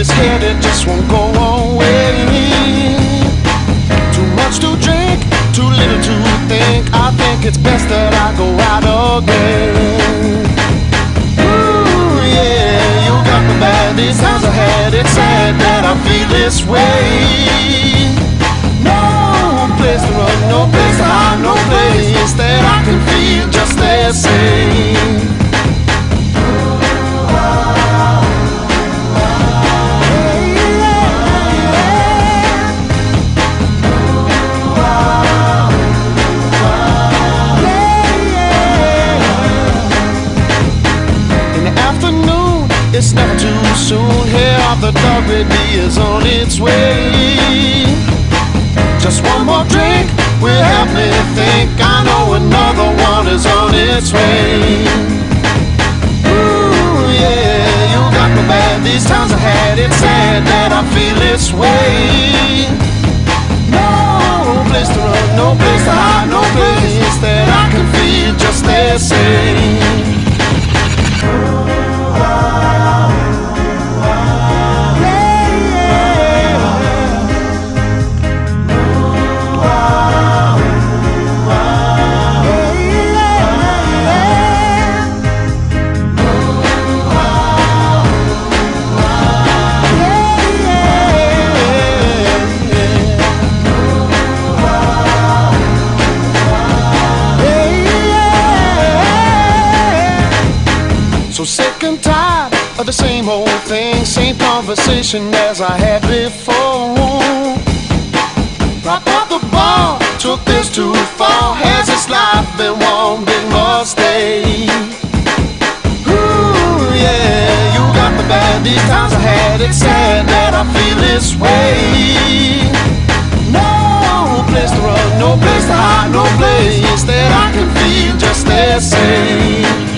this head, it just won't go away. Too much to drink, too little to think. I think it's best that I go out again. Ooh, yeah, you got me bad. These times I had, it's sad that I feel this way. No place to run, no place to hide, no place that I can feel just the same. It's never too soon. Here the dog baby is on its way. Just one more drink will help me think. I know another one is on its way. Ooh, yeah, you got me bad. These times I had, it's sad that I feel this way. No place to run, no place to hide, no place that I can feel just the same. So sick and tired of the same old thing, same conversation as I had before. Drop off the ball, took this too far. Has this life been one big mistake? Ooh, yeah, you got me bad. These times I had, it's sad that I feel this way. No place to run, no place to hide, no place that I can feel just the same.